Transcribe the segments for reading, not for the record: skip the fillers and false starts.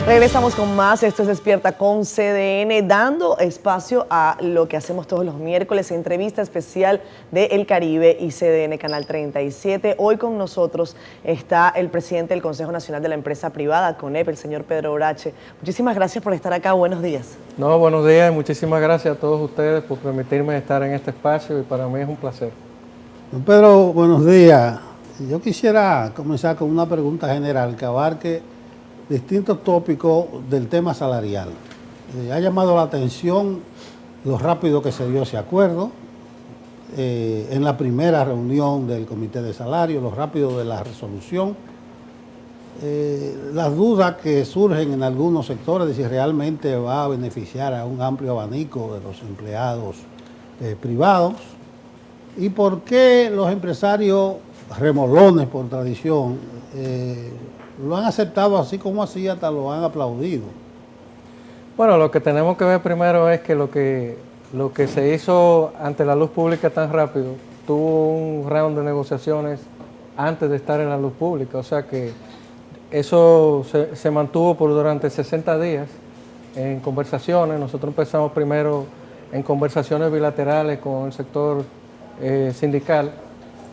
Regresamos con más. Esto es Despierta con CDN, dando espacio a lo que hacemos todos los miércoles, entrevista especial de El Caribe y CDN Canal 37. Hoy con nosotros está el presidente del Consejo Nacional de la Empresa Privada, CONEP, el señor Pedro Brache. Muchísimas gracias por estar acá. Buenos días. No, buenos días y muchísimas gracias a todos ustedes por permitirme estar en este espacio y para mí es un placer. Don Pedro, buenos días. Yo quisiera comenzar con una pregunta general que abarque distintos tópicos del tema salarial. Ha llamado la atención lo rápido que se dio ese acuerdo en la primera reunión del Comité de Salario, lo rápido de la resolución, las dudas que surgen en algunos sectores de si realmente va a beneficiar a un amplio abanico de los empleados privados y por qué los empresarios remolones por tradición lo han aceptado así como así, hasta lo han aplaudido. Bueno, lo que tenemos que ver primero es que lo que se hizo ante la luz pública tan rápido tuvo un round de negociaciones antes de estar en la luz pública, o sea que eso se mantuvo por durante 60 días en conversaciones. Nosotros empezamos primero en conversaciones bilaterales con el sector sindical,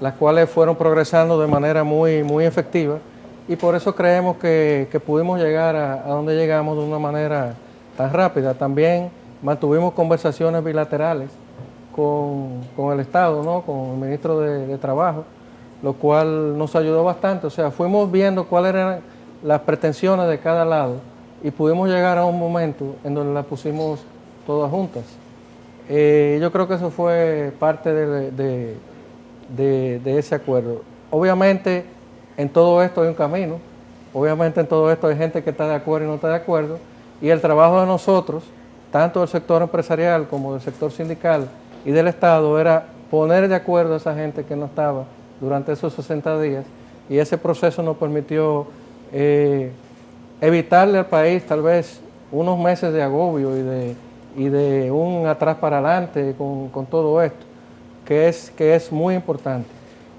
las cuales fueron progresando de manera muy efectiva y por eso creemos que pudimos llegar a donde llegamos de una manera tan rápida. También mantuvimos conversaciones bilaterales con el Estado, ¿no? Con el ministro de Trabajo, lo cual nos ayudó bastante. O sea, fuimos viendo cuáles eran las pretensiones de cada lado y pudimos llegar a un momento en donde las pusimos todas juntas. Yo creo que eso fue parte de ese acuerdo. Obviamente en todo esto hay un camino, obviamente en todo esto hay gente que está de acuerdo y no está de acuerdo, y el trabajo de nosotros, tanto del sector empresarial como del sector sindical y del Estado, era poner de acuerdo a esa gente que no estaba durante esos 60 días, y ese proceso nos permitió evitarle al país tal vez unos meses de agobio y de un atrás para adelante con todo esto, que es muy importante.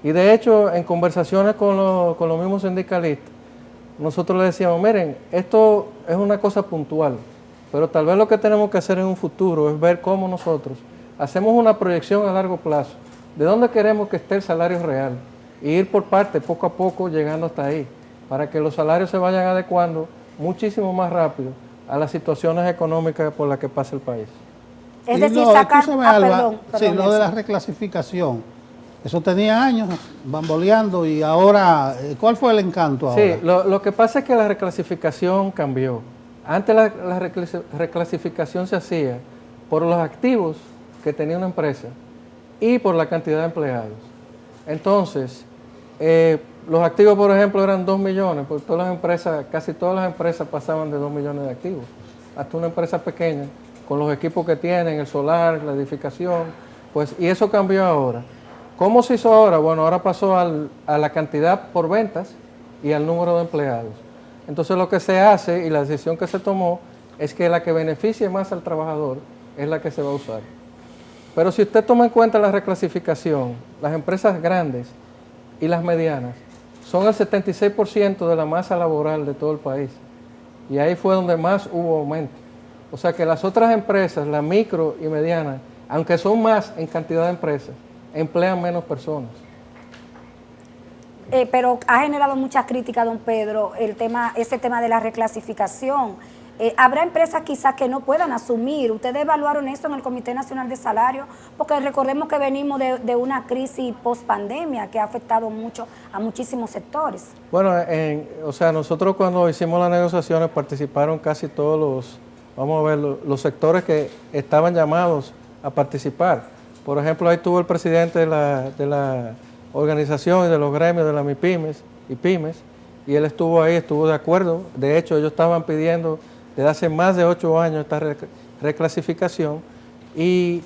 Y de hecho, en conversaciones con los mismos sindicalistas, nosotros les decíamos, miren, esto es una cosa puntual, pero tal vez lo que tenemos que hacer en un futuro es ver cómo nosotros hacemos una proyección a largo plazo, de dónde queremos que esté el salario real, y ir por parte, poco a poco, llegando hasta ahí, para que los salarios se vayan adecuando muchísimo más rápido a las situaciones económicas por las que pasa el país. Es decir, sacar... perdón, sí, lo de la reclasificación. Eso tenía años bamboleando y ahora, ¿cuál fue el encanto ahora? Sí, lo que pasa es que la reclasificación cambió. Antes la reclasificación se hacía por los activos que tenía una empresa y por la cantidad de empleados. Entonces, los activos, por ejemplo, eran 2 millones, porque todas las empresas, casi todas las empresas pasaban de 2 millones de activos. Hasta una empresa pequeña, con los equipos que tienen, el solar, la edificación, pues, y eso cambió ahora. ¿Cómo se hizo ahora? Bueno, ahora pasó a la cantidad por ventas y al número de empleados. Entonces lo que se hace y la decisión que se tomó es que la que beneficie más al trabajador es la que se va a usar. Pero si usted toma en cuenta la reclasificación, las empresas grandes y las medianas son el 76% de la masa laboral de todo el país. Y ahí fue donde más hubo aumento. O sea que las otras empresas, las micro y medianas, aunque son más en cantidad de empresas, emplean menos personas. Pero ha generado muchas críticas, don Pedro, ese tema de la reclasificación. Habrá empresas quizás que no puedan asumir. Ustedes evaluaron esto en el Comité Nacional de Salario, porque recordemos que venimos de una crisis post-pandemia que ha afectado mucho a muchísimos sectores. Bueno, o sea, nosotros cuando hicimos las negociaciones participaron casi todos los sectores que estaban llamados a participar. Por ejemplo, ahí estuvo el presidente de la organización y de los gremios de las MIPYMES y pymes, y él estuvo ahí, estuvo de acuerdo. De hecho, ellos estaban pidiendo desde hace más de 8 años esta reclasificación, y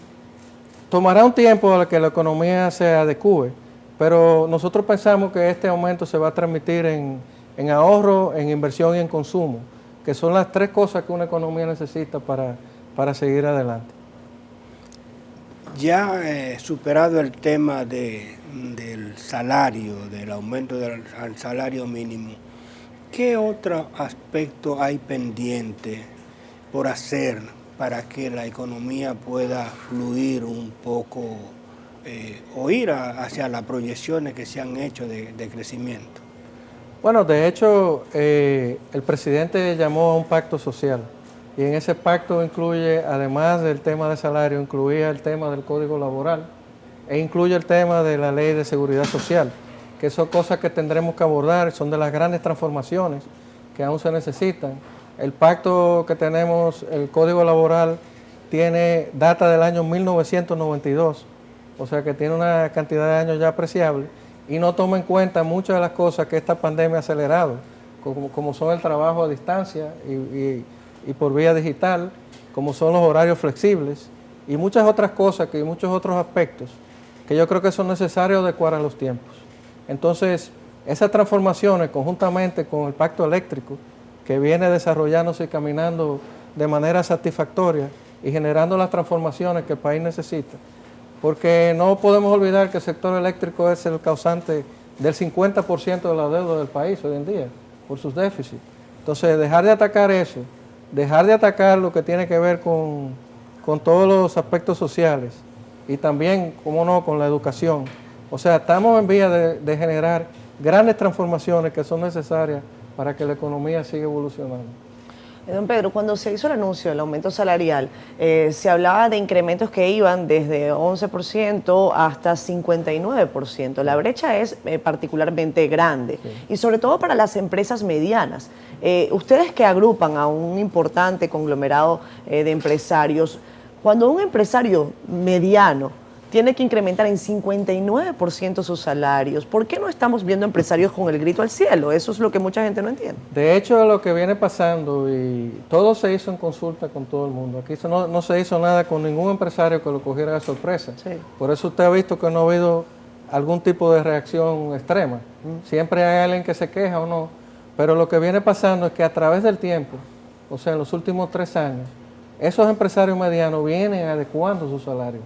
tomará un tiempo a que la economía se adecue, pero nosotros pensamos que este aumento se va a transmitir en ahorro, en inversión y en consumo, que son las 3 cosas que una economía necesita para seguir adelante. Ya superado el tema del salario, del aumento del salario mínimo, ¿Qué otro aspecto hay pendiente por hacer para que la economía pueda fluir un poco o ir hacia las proyecciones que se han hecho de crecimiento? Bueno, de hecho, el presidente llamó a un pacto social y en ese pacto incluye, además del tema de salario, incluía el tema del código laboral e incluye el tema de la ley de seguridad social, que son cosas que tendremos que abordar, son de las grandes transformaciones que aún se necesitan. El pacto que tenemos, el código laboral, data del año 1992, o sea que tiene una cantidad de años ya apreciable y no toma en cuenta muchas de las cosas que esta pandemia ha acelerado, como son el trabajo a distancia y por vía digital, como son los horarios flexibles y muchas otras cosas, y muchos otros aspectos que yo creo que son necesarios adecuar a los tiempos. Entonces, esas transformaciones conjuntamente con el pacto eléctrico, que viene desarrollándose y caminando de manera satisfactoria y generando las transformaciones que el país necesita, porque no podemos olvidar que el sector eléctrico es el causante del 50% de la deuda del país hoy en día, por sus déficits. Entonces, dejar de atacar eso, dejar de atacar lo que tiene que ver con todos los aspectos sociales y también, cómo no, con la educación. O sea, estamos en vía de generar grandes transformaciones que son necesarias para que la economía siga evolucionando. Don Pedro, cuando se hizo el anuncio del aumento salarial, se hablaba de incrementos que iban desde 11% hasta 59%. La brecha es particularmente grande, sí, y sobre todo para las empresas medianas. Ustedes que agrupan a un importante conglomerado de empresarios, cuando un empresario mediano tiene que incrementar en 59% sus salarios, ¿por qué no estamos viendo empresarios con el grito al cielo? Eso es lo que mucha gente no entiende. De hecho, lo que viene pasando, y todo se hizo en consulta con todo el mundo, aquí no se hizo nada con ningún empresario que lo cogiera de sorpresa. Sí. Por eso usted ha visto que no ha habido algún tipo de reacción extrema. Siempre hay alguien que se queja o no, pero lo que viene pasando es que a través del tiempo, o sea, en los últimos 3 años, esos empresarios medianos vienen adecuando sus salarios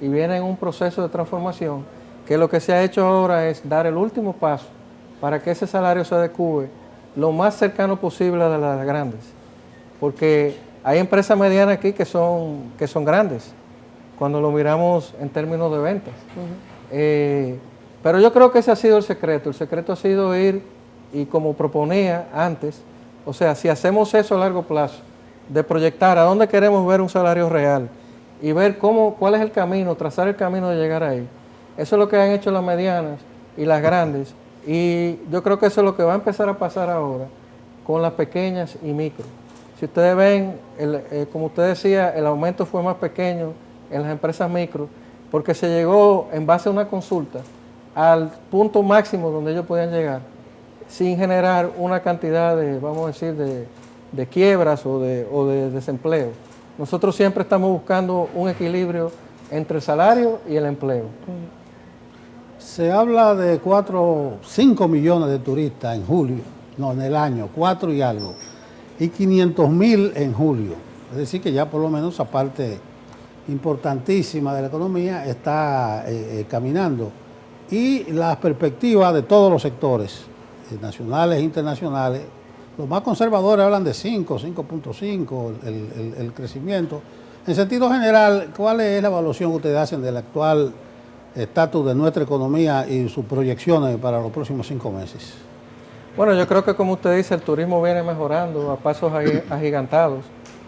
y vienen en un proceso de transformación que lo que se ha hecho ahora es dar el último paso para que ese salario se adecue lo más cercano posible a las grandes. Porque hay empresas medianas aquí que son grandes, cuando lo miramos en términos de ventas. Pero yo creo que ese ha sido el secreto. El secreto ha sido ir, y como proponía antes, o sea, si hacemos eso a largo plazo, de proyectar a dónde queremos ver un salario real, y ver cuál es el camino, trazar el camino de llegar ahí. Eso es lo que han hecho las medianas y las grandes, y yo creo que eso es lo que va a empezar a pasar ahora con las pequeñas y micro. Si ustedes ven, como usted decía, el aumento fue más pequeño en las empresas micro, porque se llegó en base a una consulta al punto máximo donde ellos podían llegar, sin generar una cantidad de, vamos a decir, de quiebras o de desempleo. Nosotros siempre estamos buscando un equilibrio entre el salario y el empleo. Se habla de 5 millones de turistas en julio, no, en el año, 4 y algo, y 500,000 en julio. Es decir, que ya por lo menos esa parte importantísima de la economía está caminando. Y las perspectivas de todos los sectores, nacionales e internacionales, los más conservadores hablan de 5.5 el crecimiento. En sentido general, ¿cuál es la evaluación que ustedes hacen del actual estatus de nuestra economía y sus proyecciones para los próximos 5 meses? Bueno, yo creo que, como usted dice, el turismo viene mejorando a pasos agigantados.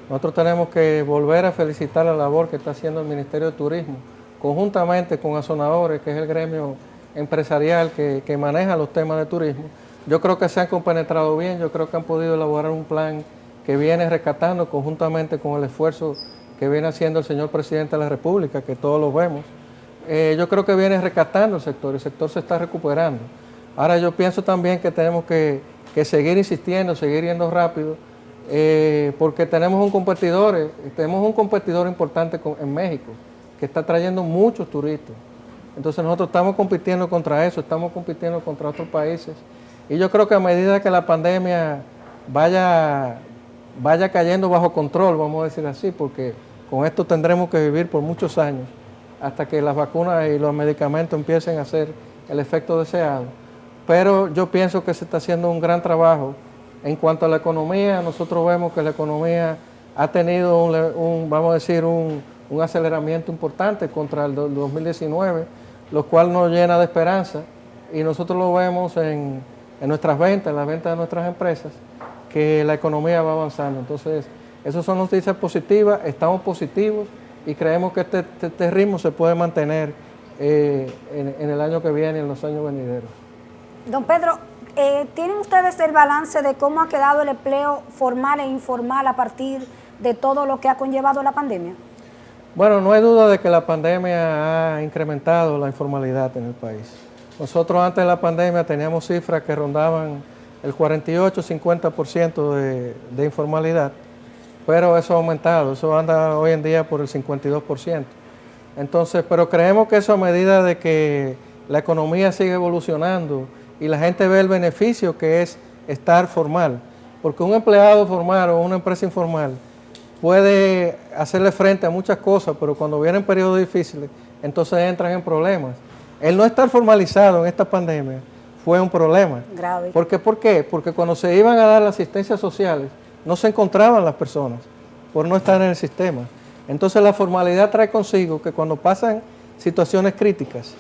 Nosotros tenemos que volver a felicitar la labor que está haciendo el Ministerio de Turismo, conjuntamente con Azonadores, que es el gremio empresarial que maneja los temas de turismo. Yo creo que se han compenetrado bien, yo creo que han podido elaborar un plan que viene rescatando conjuntamente con el esfuerzo que viene haciendo el señor presidente de la República, que todos lo vemos. Yo creo que viene rescatando el sector se está recuperando. Ahora yo pienso también que tenemos que seguir insistiendo, seguir yendo rápido, porque tenemos un competidor importante en México, que está trayendo muchos turistas. Entonces nosotros estamos compitiendo contra eso, estamos compitiendo contra otros países. Y yo creo que a medida que la pandemia vaya cayendo bajo control, vamos a decir así, porque con esto tendremos que vivir por muchos años, hasta que las vacunas y los medicamentos empiecen a hacer el efecto deseado, pero yo pienso que se está haciendo un gran trabajo. En cuanto a la economía, nosotros vemos que la economía ha tenido vamos a decir, un aceleramiento importante contra el 2019, lo cual nos llena de esperanza y nosotros lo vemos en nuestras ventas, en las ventas de nuestras empresas, que la economía va avanzando. Entonces, esas son noticias positivas, estamos positivos y creemos que este ritmo se puede mantener en el año que viene y en los años venideros. Don Pedro, ¿tienen ustedes el balance de cómo ha quedado el empleo formal e informal a partir de todo lo que ha conllevado la pandemia? Bueno, no hay duda de que la pandemia ha incrementado la informalidad en el país. Nosotros antes de la pandemia teníamos cifras que rondaban el 48-50% de informalidad, pero eso ha aumentado, eso anda hoy en día por el 52%. Entonces, pero creemos que eso a medida de que la economía sigue evolucionando y la gente ve el beneficio que es estar formal, porque un empleado formal o una empresa informal puede hacerle frente a muchas cosas, pero cuando vienen periodos difíciles, entonces entran en problemas. El no estar formalizado en esta pandemia fue un problema. Grave. ¿Por qué? Porque cuando se iban a dar las asistencias sociales, no se encontraban las personas por no estar en el sistema. Entonces la formalidad trae consigo que cuando pasan situaciones críticas,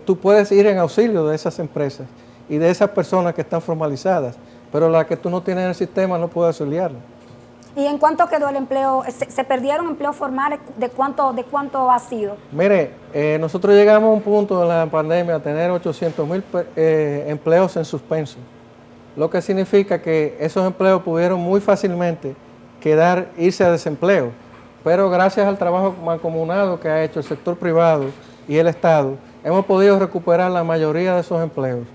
tú puedes ir en auxilio de esas empresas y de esas personas que están formalizadas, pero la que tú no tienes en el sistema no puedes auxiliarla. ¿Y en cuánto quedó el empleo? ¿Se perdieron empleos formales? ¿De cuánto ha sido? Mire, nosotros llegamos a un punto en la pandemia a tener 800,000 empleos en suspenso, lo que significa que esos empleos pudieron muy fácilmente irse a desempleo, pero gracias al trabajo mancomunado que ha hecho el sector privado y el Estado, hemos podido recuperar la mayoría de esos empleos.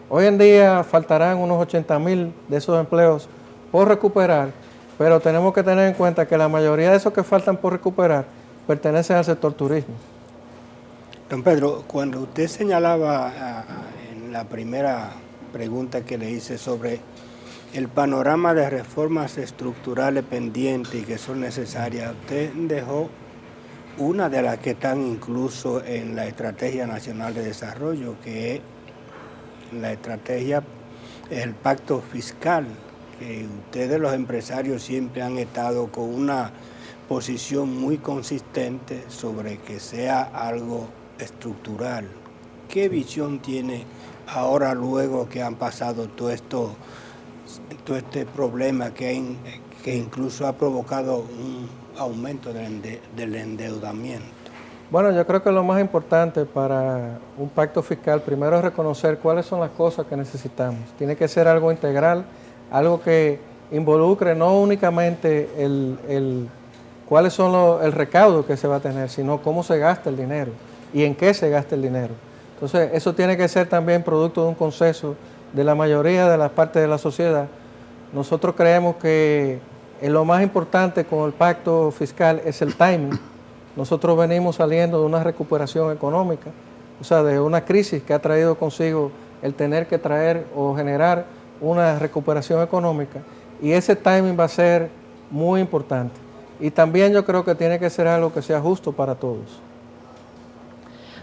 Hoy en día faltarán unos 80,000 de esos empleos por recuperar, pero tenemos que tener en cuenta que la mayoría de esos que faltan por recuperar pertenecen al sector turismo. Don Pedro, cuando usted señalaba en la primera pregunta que le hice sobre el panorama de reformas estructurales pendientes y que son necesarias, usted dejó una de las que están incluso en la Estrategia Nacional de Desarrollo, que es la estrategia, el pacto fiscal, que ustedes los empresarios siempre han estado con una posición muy consistente sobre que sea algo estructural. ¿Qué visión tiene ahora luego que han pasado todo este problema que incluso ha provocado un aumento del endeudamiento? Bueno, yo creo que lo más importante para un pacto fiscal primero es reconocer cuáles son las cosas que necesitamos. Tiene que ser algo integral, algo que involucre no únicamente cuáles son el recaudo que se va a tener, sino cómo se gasta el dinero y en qué se gasta el dinero. Entonces, eso tiene que ser también producto de un consenso de la mayoría de las partes de la sociedad. Nosotros creemos que lo más importante con el pacto fiscal es el timing. Nosotros venimos saliendo de una recuperación económica, o sea, de una crisis que ha traído consigo el tener que traer o generar una recuperación económica, y ese timing va a ser muy importante. Y también yo creo que tiene que ser algo que sea justo para todos.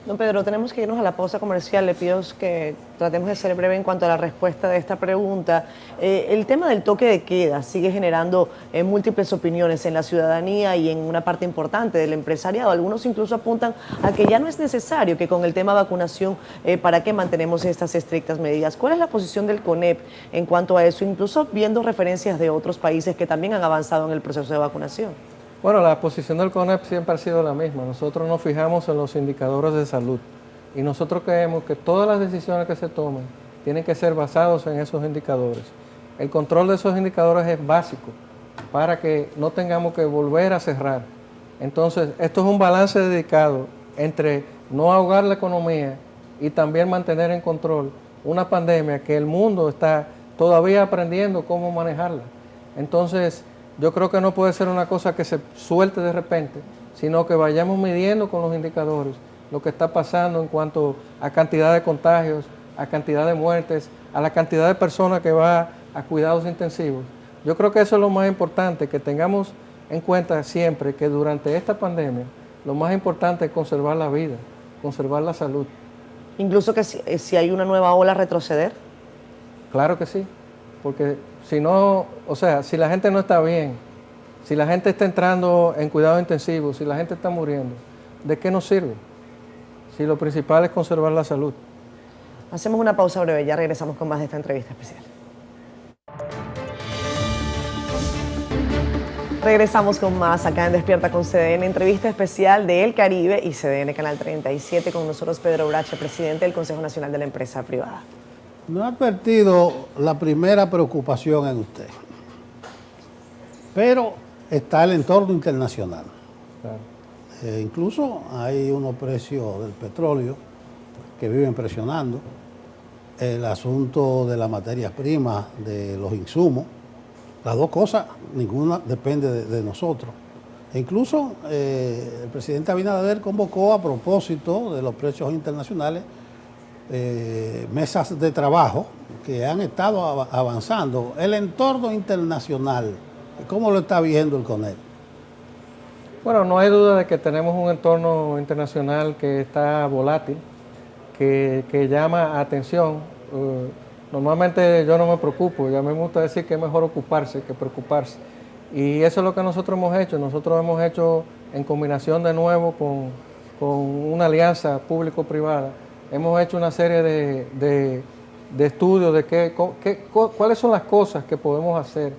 Don Pedro, tenemos que irnos a la pausa comercial. Le pido que tratemos de ser breve en cuanto a la respuesta de esta pregunta. El tema del toque de queda sigue generando múltiples opiniones en la ciudadanía y en una parte importante del empresariado. Algunos incluso apuntan a que ya no es necesario, que con el tema vacunación, ¿para qué mantenemos estas estrictas medidas? ¿Cuál es la posición del CONEP en cuanto a eso, incluso viendo referencias de otros países que también han avanzado en el proceso de vacunación? Bueno, la posición del CONEP siempre ha sido la misma. Nosotros nos fijamos en los indicadores de salud y nosotros creemos que todas las decisiones que se tomen tienen que ser basadas en esos indicadores. El control de esos indicadores es básico para que no tengamos que volver a cerrar. Entonces, esto es un balance dedicado entre no ahogar la economía y también mantener en control una pandemia que el mundo está todavía aprendiendo cómo manejarla. Entonces, yo creo que no puede ser una cosa que se suelte de repente, sino que vayamos midiendo con los indicadores lo que está pasando en cuanto a cantidad de contagios, a cantidad de muertes, a la cantidad de personas que va a cuidados intensivos. Yo creo que eso es lo más importante, que tengamos en cuenta siempre que durante esta pandemia lo más importante es conservar la vida, conservar la salud. Incluso que si hay una nueva ola, retroceder. Claro que sí, porque si no, o sea, si la gente no está bien, si la gente está entrando en cuidado intensivo, si la gente está muriendo, ¿de qué nos sirve? Si lo principal es conservar la salud. Hacemos una pausa breve, ya regresamos con más de esta entrevista especial. Regresamos con más acá en Despierta con CDN, entrevista especial de El Caribe y CDN Canal 37, con nosotros Pedro Brache, presidente del Consejo Nacional de la Empresa Privada. No ha advertido la primera preocupación en usted, pero está el entorno internacional. Claro. Incluso hay unos precios del petróleo que viven presionando, el asunto de las materias primas, de los insumos, las dos cosas, ninguna depende de nosotros. E incluso el presidente Abinader convocó, a propósito de los precios internacionales, mesas de trabajo que han estado avanzando. El entorno internacional, ¿cómo lo está viendo el CONEP? Bueno, no hay duda de que tenemos un entorno internacional que está volátil, que llama atención. Normalmente yo no me preocupo, ya me gusta decir que es mejor ocuparse que preocuparse. Y eso es lo que nosotros hemos hecho. Nosotros hemos hecho, en combinación de nuevo con una alianza público-privada, hemos hecho una serie de estudios de cuáles son las cosas que podemos hacer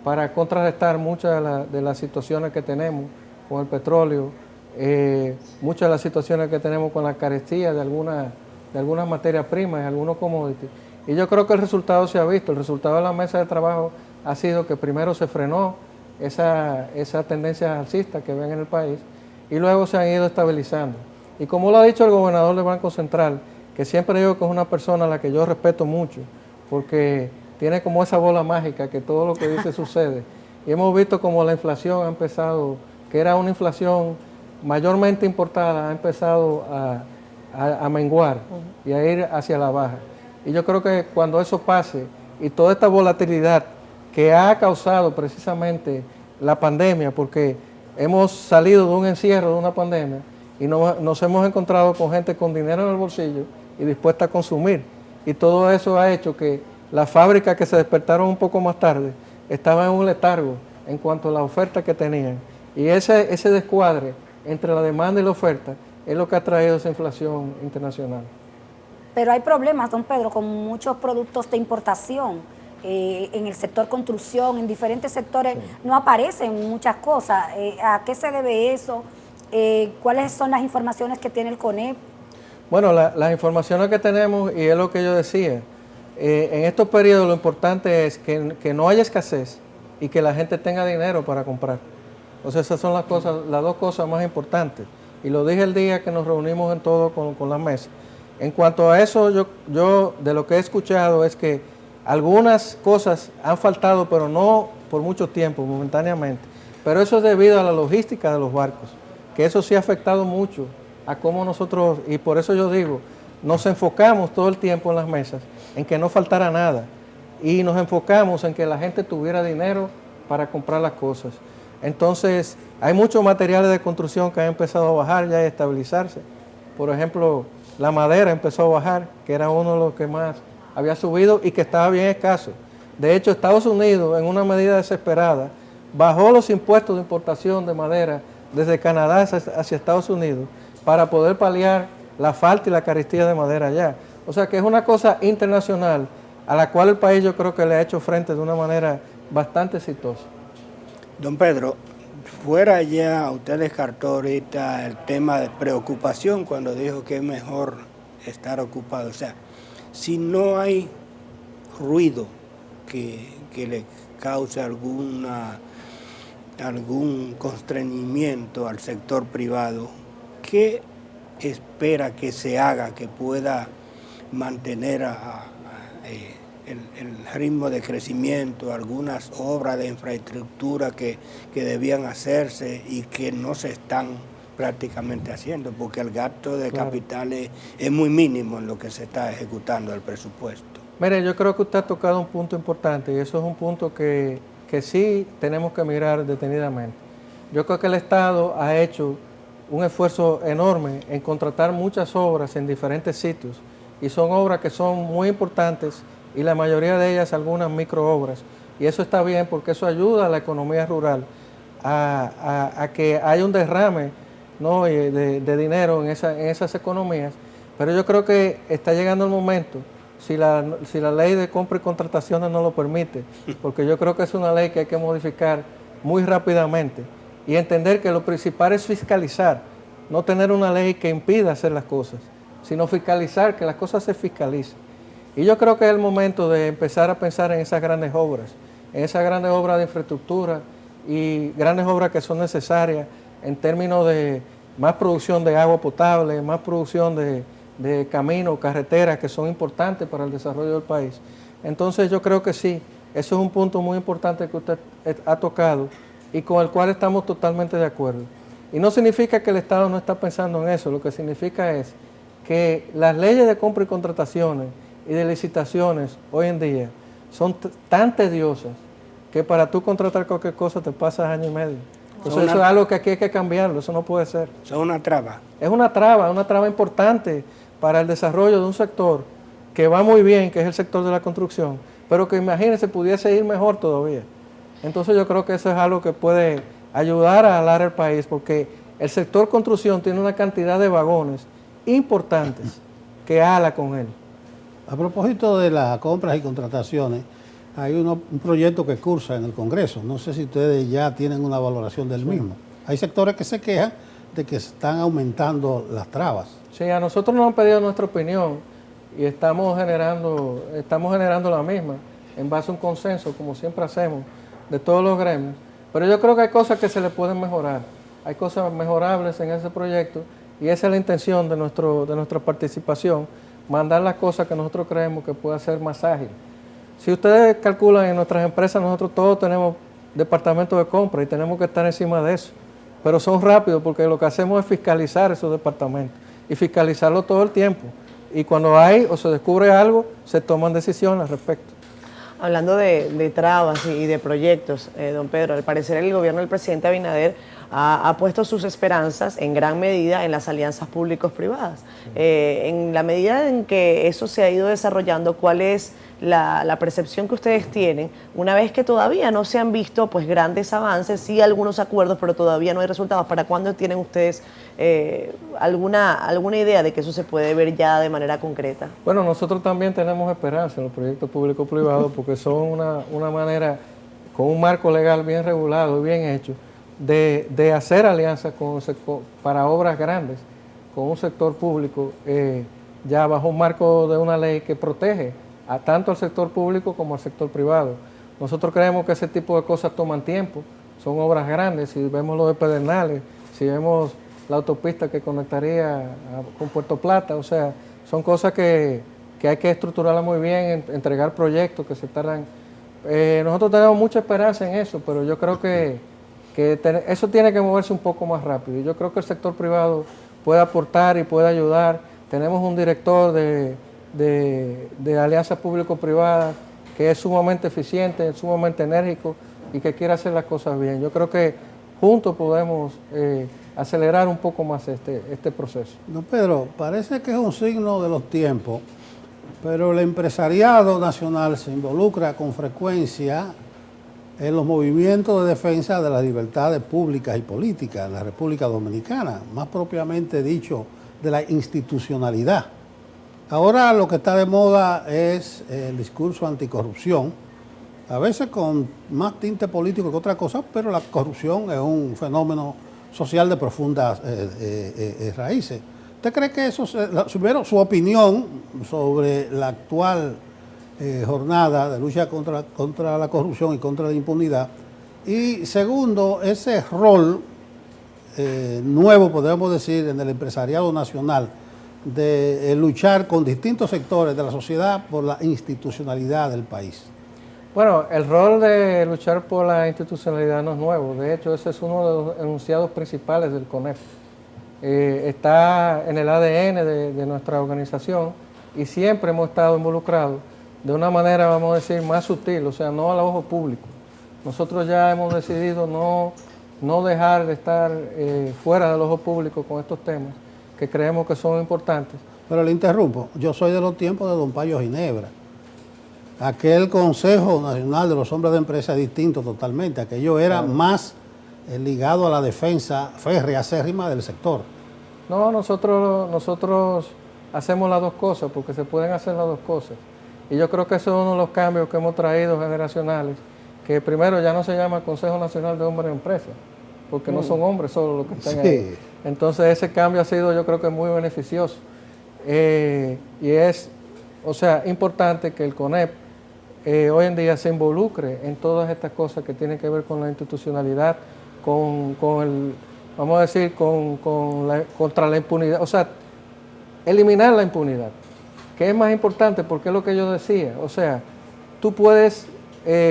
para contrarrestar muchas de las situaciones que tenemos con el petróleo, muchas de las situaciones que tenemos con la carestía de algunas materias primas y algunos commodities. Y yo creo que el resultado se ha visto. El resultado de la mesa de trabajo ha sido que primero se frenó esa tendencia alcista que ven en el país y luego se han ido estabilizando. Y como lo ha dicho el gobernador del Banco Central, que siempre digo que es una persona a la que yo respeto mucho, porque tiene como esa bola mágica que todo lo que dice sucede. Y hemos visto como la inflación ha empezado, que era una inflación mayormente importada, ha empezado a menguar y a ir hacia la baja. Y yo creo que cuando eso pase y toda esta volatilidad que ha causado precisamente la pandemia, porque hemos salido de un encierro, de una pandemia, y nos hemos encontrado con gente con dinero en el bolsillo y dispuesta a consumir. Y todo eso ha hecho que las fábricas que se despertaron un poco más tarde estaban en un letargo en cuanto a la oferta que tenían. Y ese descuadre entre la demanda y la oferta es lo que ha traído esa inflación internacional. Pero hay problemas, don Pedro, con muchos productos de importación. En el sector construcción, en diferentes sectores, no aparecen muchas cosas. ¿A qué se debe eso? ¿Cuáles son las informaciones que tiene el CONEP? Bueno, las informaciones que tenemos, y es lo que yo decía, en estos periodos lo importante es que no haya escasez y que la gente tenga dinero para comprar. O sea, esas son las dos cosas más importantes. Y lo dije el día que nos reunimos en todo con la mesa. En cuanto a eso, yo de lo que he escuchado es que algunas cosas han faltado, pero no por mucho tiempo, momentáneamente. Pero eso es debido a la logística de los barcos, que eso sí ha afectado mucho a cómo nosotros, y por eso yo digo, nos enfocamos todo el tiempo en las mesas, en que no faltara nada, y nos enfocamos en que la gente tuviera dinero para comprar las cosas. Entonces, hay muchos materiales de construcción que han empezado a bajar ya y a estabilizarse. Por ejemplo, la madera empezó a bajar, que era uno de los que más había subido y que estaba bien escaso. De hecho, Estados Unidos, en una medida desesperada, bajó los impuestos de importación de madera desde Canadá hacia Estados Unidos para poder paliar la falta y la carestía de madera allá. O sea que es una cosa internacional a la cual el país yo creo que le ha hecho frente de una manera bastante exitosa. Don Pedro, fuera ya, usted descartó ahorita el tema de preocupación cuando dijo que es mejor estar ocupado. O sea, si no hay ruido que le cause algún constreñimiento al sector privado, ¿qué espera que se haga que pueda mantener el ritmo de crecimiento, algunas obras de infraestructura que debían hacerse y que no se están prácticamente haciendo, porque el gasto de capital es muy mínimo en lo que se está ejecutando el presupuesto? Mire, yo creo que usted ha tocado un punto importante y eso es un punto que sí tenemos que mirar detenidamente. Yo creo que el Estado ha hecho un esfuerzo enorme en contratar muchas obras en diferentes sitios y son obras que son muy importantes y la mayoría de ellas algunas microobras. Y eso está bien porque eso ayuda a la economía rural a que haya un derrame, ¿no?, de dinero en esas economías. Pero yo creo que está llegando el momento, si la ley de compra y contrataciones no lo permite, porque yo creo que es una ley que hay que modificar muy rápidamente y entender que lo principal es fiscalizar, no tener una ley que impida hacer las cosas, sino fiscalizar, que las cosas se fiscalicen. Y yo creo que es el momento de empezar a pensar en esas grandes obras de infraestructura y grandes obras que son necesarias en términos de más producción de agua potable, más producción de caminos, carreteras que son importantes para el desarrollo del país. Entonces yo creo que sí, eso es un punto muy importante que usted ha tocado y con el cual estamos totalmente de acuerdo. Y no significa que el Estado no está pensando en eso, lo que significa es que las leyes de compra y contrataciones y de licitaciones hoy en día son tan tediosas que para tú contratar cualquier cosa te pasas año y medio. Entonces eso es algo que aquí hay que cambiarlo, eso no puede ser. Son una traba. Es una traba importante para el desarrollo de un sector que va muy bien, que es el sector de la construcción, pero que imagínense pudiese ir mejor todavía. Entonces yo creo que eso es algo que puede ayudar a alar el país, porque el sector construcción tiene una cantidad de vagones importantes que ala con él. A propósito de las compras y contrataciones, hay un proyecto que cursa en el Congreso. No sé si ustedes ya tienen una valoración del mismo. Hay sectores que se quejan de que están aumentando las trabas. Sí, a nosotros nos han pedido nuestra opinión y estamos generando la misma en base a un consenso, como siempre hacemos, de todos los gremios. Pero yo creo que hay cosas que se le pueden mejorar. Hay cosas mejorables en ese proyecto y esa es la intención de nuestra participación, mandar las cosas que nosotros creemos que pueda ser más ágil. Si ustedes calculan en nuestras empresas, nosotros todos tenemos departamentos de compra y tenemos que estar encima de eso. Pero son rápidos porque lo que hacemos es fiscalizar esos departamentos y fiscalizarlo todo el tiempo. Y cuando hay o se descubre algo, se toman decisiones al respecto. Hablando de trabas y de proyectos, don Pedro, al parecer el gobierno del presidente Abinader ha puesto sus esperanzas en gran medida en las alianzas públicos-privadas. En la medida en que eso se ha ido desarrollando, ¿cuál es la percepción que ustedes tienen una vez que todavía no se han visto pues grandes avances, sí algunos acuerdos, pero todavía no hay resultados? ¿Para cuándo tienen ustedes alguna idea de que eso se puede ver ya de manera concreta? Bueno, nosotros también tenemos esperanza en los proyectos público-privados porque son una manera, con un marco legal bien regulado y bien hecho, de hacer alianzas para obras grandes con un sector público ya bajo un marco de una ley que protege tanto al sector público como al sector privado. Nosotros creemos que ese tipo de cosas toman tiempo, son obras grandes. Si vemos lo de Pedernales, si vemos la autopista que conectaría con Puerto Plata, o sea, son cosas que hay que estructurarlas muy bien, entregar proyectos que se tardan. Nosotros tenemos mucha esperanza en eso, pero yo creo que eso tiene que moverse un poco más rápido. Y yo creo que el sector privado puede aportar y puede ayudar. Tenemos un director de alianzas público-privadas que es sumamente eficiente, sumamente enérgico y que quiere hacer las cosas bien. Yo creo que juntos podemos acelerar un poco más este proceso. Don Pedro, parece que es un signo de los tiempos, pero el empresariado nacional se involucra con frecuencia en los movimientos de defensa de las libertades públicas y políticas en la República Dominicana, más propiamente dicho, de la institucionalidad. Ahora lo que está de moda es el discurso anticorrupción, a veces con más tinte político que otra cosa, pero la corrupción es un fenómeno social de profundas raíces. ¿Usted cree que eso, primero, su opinión sobre la actual jornada de lucha contra la corrupción y contra la impunidad? Y segundo, ese rol nuevo, podríamos decir, en el empresariado nacional, de luchar con distintos sectores de la sociedad por la institucionalidad del país. Bueno, el rol de luchar por la institucionalidad no es nuevo. De hecho, ese es uno de los enunciados principales del CONEF. Está en el ADN de nuestra organización y siempre hemos estado involucrados de una manera, vamos a decir, más sutil, o sea, no al ojo público. Nosotros ya hemos decidido no dejar de estar fuera del ojo público con estos temas que creemos que son importantes, Pero le interrumpo. Yo soy de los tiempos de don Payo Ginebra. Aquel Consejo Nacional de los Hombres de Empresa es distinto totalmente. Aquello era más ligado a la defensa férrea, acérrima del sector. No, nosotros hacemos las dos cosas, porque se pueden hacer las dos cosas. Y yo creo que eso es uno de los cambios que hemos traído generacionales, que primero ya no se llama Consejo Nacional de Hombres de Empresa, porque no son hombres solo los que están ahí. Entonces ese cambio ha sido, yo creo que muy beneficioso. Y es, o sea, importante que el CONEP hoy en día se involucre en todas estas cosas que tienen que ver con la institucionalidad, con el, vamos a decir, contra la impunidad, o sea, eliminar la impunidad, que es más importante, porque es lo que yo decía, o sea, tú puedes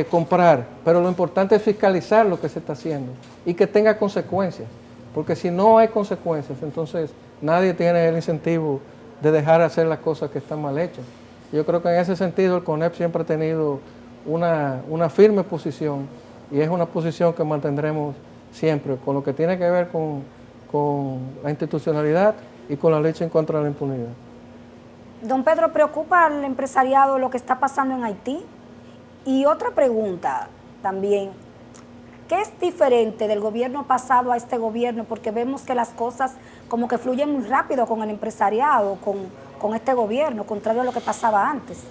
comprar, pero lo importante es fiscalizar lo que se está haciendo y que tenga consecuencias, porque si no hay consecuencias, entonces nadie tiene el incentivo de dejar hacer las cosas que están mal hechas. Yo creo que en ese sentido el CONEP siempre ha tenido una firme posición, y es una posición que mantendremos siempre, con lo que tiene que ver con la institucionalidad y con la lucha en contra de la impunidad. Don Pedro, ¿preocupa al empresariado lo que está pasando en Haití? Y otra pregunta también, ¿qué es diferente del gobierno pasado a este gobierno? Porque vemos que las cosas como que fluyen muy rápido con el empresariado, con este gobierno, contrario a lo que pasaba antes.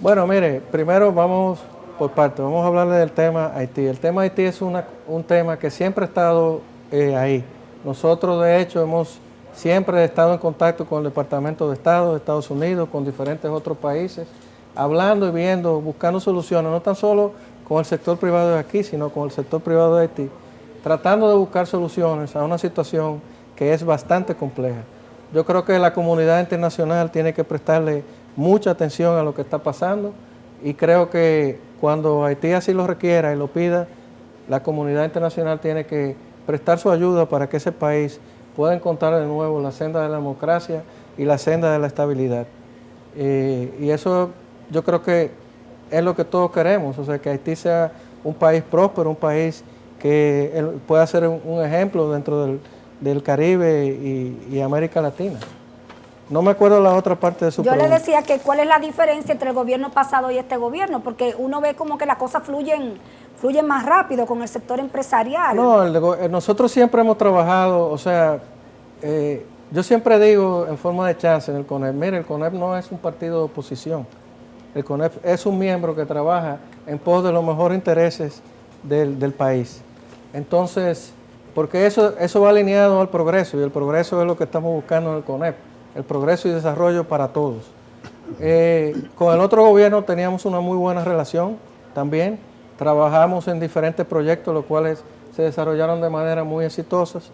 Bueno, mire, primero vamos por parte, vamos a hablarle del tema Haití. El tema Haití es un tema que siempre ha estado ahí. Nosotros, de hecho, hemos siempre estado en contacto con el Departamento de Estado de Estados Unidos, con diferentes otros países, hablando y viendo, buscando soluciones, no tan solo con el sector privado de aquí, sino con el sector privado de Haití, tratando de buscar soluciones a una situación que es bastante compleja. Yo creo que la comunidad internacional tiene que prestarle mucha atención a lo que está pasando, y creo que cuando Haití así lo requiera y lo pida, la comunidad internacional tiene que prestar su ayuda para que ese país pueda encontrar de nuevo la senda de la democracia y la senda de la estabilidad. Y eso yo creo que es lo que todos queremos, o sea, que Haití sea un país próspero, un país que pueda ser un ejemplo dentro del Caribe y América Latina. No me acuerdo la otra parte de su pregunta. Yo le decía que cuál es la diferencia entre el gobierno pasado y este gobierno, porque uno ve como que las cosas fluyen más rápido con el sector empresarial. No, nosotros siempre hemos trabajado, o sea, yo siempre digo en forma de chance en el CONEP, mire, el CONEP no es un partido de oposición, el CONEP es un miembro que trabaja en pos de los mejores intereses del país. Entonces, porque eso va alineado al progreso, y el progreso es lo que estamos buscando en el CONEP, el progreso y desarrollo para todos. Con el otro gobierno teníamos una muy buena relación también, trabajamos en diferentes proyectos, los cuales se desarrollaron de manera muy exitosas,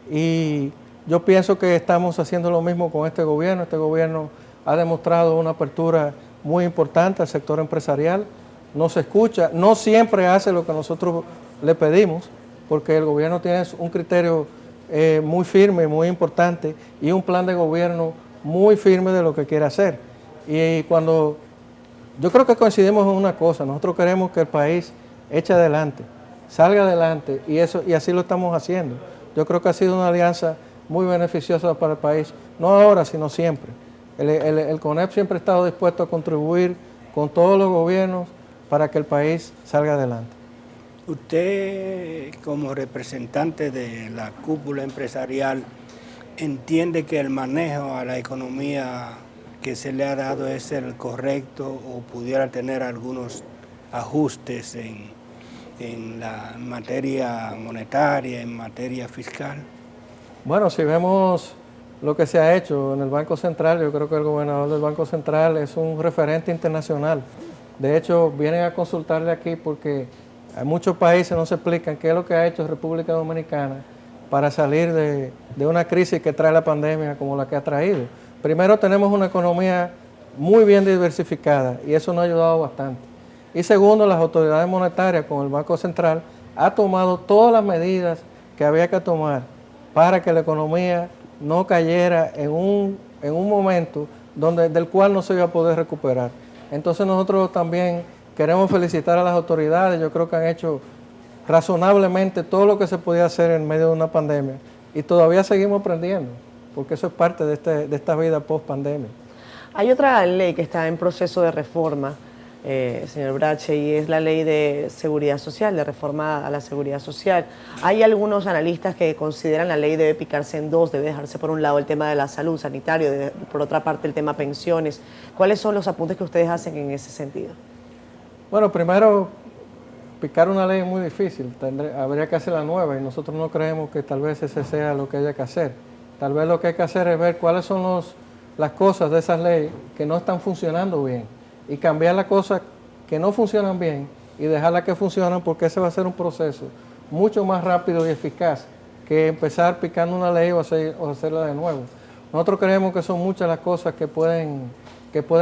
y yo pienso que estamos haciendo lo mismo con este gobierno. Este gobierno ha demostrado una apertura muy importante al sector empresarial, nos escucha, no siempre hace lo que nosotros le pedimos, porque el gobierno tiene un criterio muy firme, muy importante, y un plan de gobierno muy firme de lo que quiere hacer. Y cuando yo creo que coincidimos en una cosa, nosotros queremos que el país eche adelante, salga adelante, y así lo estamos haciendo. Yo creo que ha sido una alianza muy beneficiosa para el país, no ahora, sino siempre. El CONEP siempre ha estado dispuesto a contribuir con todos los gobiernos para que el país salga adelante. Usted, como representante de la cúpula empresarial, ¿entiende que el manejo a la economía que se le ha dado es el correcto, o pudiera tener algunos ajustes en la materia monetaria, en materia fiscal? Bueno, si vemos lo que se ha hecho en el Banco Central, yo creo que el gobernador del Banco Central es un referente internacional. De hecho, vienen a consultarle aquí porque hay muchos países no se explican qué es lo que ha hecho República Dominicana para salir de una crisis que trae la pandemia como la que ha traído. Primero, tenemos una economía muy bien diversificada, y eso nos ha ayudado bastante. Y segundo, las autoridades monetarias con el Banco Central ha tomado todas las medidas que había que tomar para que la economía no cayera en un momento del cual no se iba a poder recuperar. Entonces nosotros también queremos felicitar a las autoridades. Yo creo que han hecho razonablemente todo lo que se podía hacer en medio de una pandemia, y todavía seguimos aprendiendo. porque eso es parte de esta vida post-pandemia. Hay otra ley que está en proceso de reforma, señor Brache, y es la ley de seguridad social, de reforma a la seguridad social. Hay algunos analistas que consideran la ley debe picarse en dos, debe dejarse por un lado el tema de la salud sanitario, por otra parte el tema pensiones. ¿Cuáles son los apuntes que ustedes hacen en ese sentido? Bueno, primero, picar una ley es muy difícil, habría que hacer la nueva y nosotros no creemos que tal vez ese sea lo que haya que hacer. Tal vez lo que hay que hacer es ver cuáles son las cosas de esas leyes que no están funcionando bien y cambiar las cosas que no funcionan bien y dejarlas que funcionan, porque ese va a ser un proceso mucho más rápido y eficaz que empezar picando una ley o hacerla de nuevo. Nosotros creemos que son muchas las cosas que pueden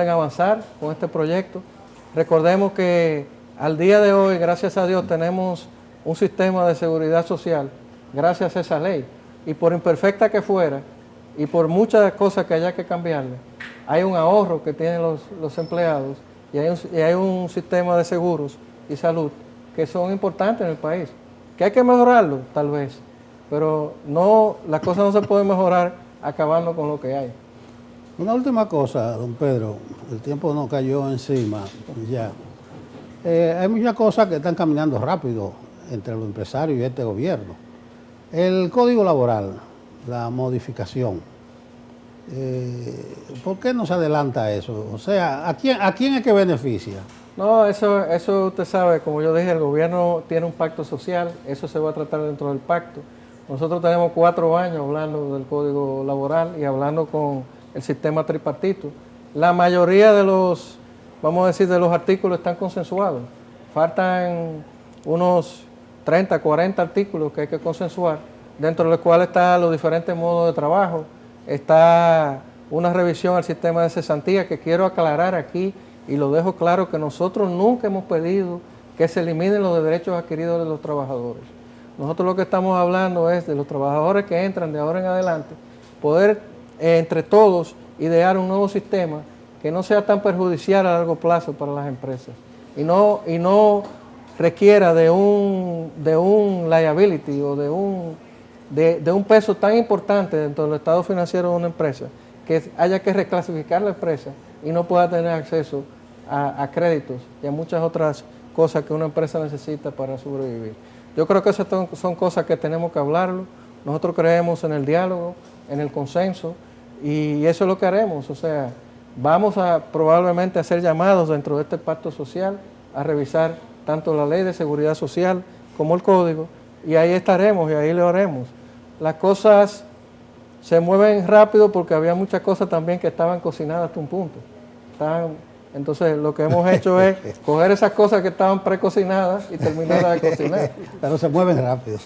avanzar con este proyecto. Recordemos que al día de hoy, gracias a Dios, tenemos un sistema de seguridad social gracias a esa ley. Y por imperfecta que fuera, y por muchas cosas que haya que cambiarle, hay un ahorro que tienen los empleados y hay un sistema de seguros y salud que son importantes en el país. ¿Que hay que mejorarlo? Tal vez. Pero no, las cosas no se pueden mejorar acabando con lo que hay. Una última cosa, don Pedro, el tiempo nos cayó encima ya. Hay muchas cosas que están caminando rápido entre los empresarios y este gobierno. El Código Laboral, la modificación, ¿por qué no se adelanta eso? O sea, ¿a quién es que beneficia? No, eso usted sabe, como yo dije, el gobierno tiene un pacto social, eso se va a tratar dentro del pacto. Nosotros tenemos 4 años hablando del Código Laboral y hablando con el sistema tripartito. La mayoría de los, vamos a decir, de los artículos están consensuados. Faltan unos 30, 40 artículos que hay que consensuar, dentro de los cuales están los diferentes modos de trabajo, está una revisión al sistema de cesantía, que quiero aclarar aquí y lo dejo claro, que nosotros nunca hemos pedido que se eliminen los derechos adquiridos de los trabajadores. Nosotros lo que estamos hablando es de los trabajadores que entran de ahora en adelante, poder entre todos idear un nuevo sistema que no sea tan perjudicial a largo plazo para las empresas y no requiera de un liability o de un peso tan importante dentro del estado financiero de una empresa, que haya que reclasificar la empresa y no pueda tener acceso a créditos y a muchas otras cosas que una empresa necesita para sobrevivir. Yo creo que esas son cosas que tenemos que hablarlo. Nosotros creemos en el diálogo, en el consenso, y eso es lo que haremos. O sea, vamos a probablemente hacer llamados dentro de este pacto social a revisar tanto la ley de seguridad social como el código, y ahí estaremos y ahí lo haremos. Las cosas se mueven rápido porque había muchas cosas también que estaban cocinadas hasta un punto. Entonces lo que hemos hecho es coger esas cosas que estaban precocinadas y terminarlas de cocinar. Pero se mueven rápido.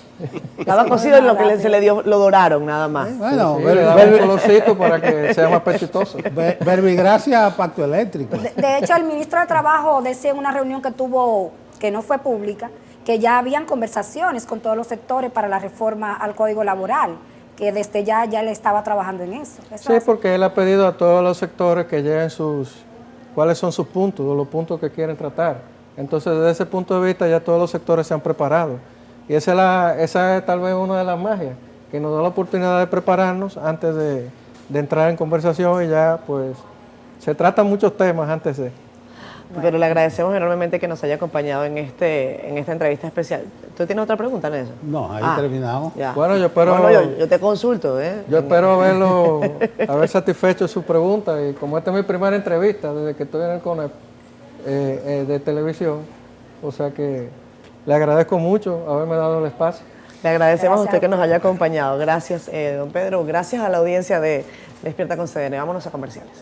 Estaba cocido en lo que se le dio, lo doraron nada más. Bueno, Sí, le damos un colorcito para que sea más apetitoso. verbigracia, pacto eléctrico. De hecho, el ministro de Trabajo decía en una reunión que tuvo, que no fue pública, que ya habían conversaciones con todos los sectores para la reforma al Código Laboral, que desde ya él estaba trabajando en eso. Sí, porque él ha pedido a todos los sectores que lleguen cuáles son sus puntos o los puntos que quieren tratar. Entonces, desde ese punto de vista, ya todos los sectores se han preparado. Y esa es tal vez una de las magias, que nos da la oportunidad de prepararnos antes de entrar en conversación, y ya pues se tratan muchos temas antes de. Pero le agradecemos enormemente que nos haya acompañado en esta entrevista especial. ¿Tú tienes otra pregunta, Nelson? No, ahí terminamos. Ya. Bueno, yo espero... No, yo te consulto, ¿eh? Yo espero haber satisfecho su pregunta, y como esta es mi primera entrevista desde que estoy en el CONEP de televisión, o sea que le agradezco mucho haberme dado el espacio. Le agradecemos Gracias a usted que nos haya acompañado. Gracias, don Pedro. Gracias a la audiencia de Despierta con CDN. Vámonos a comerciales.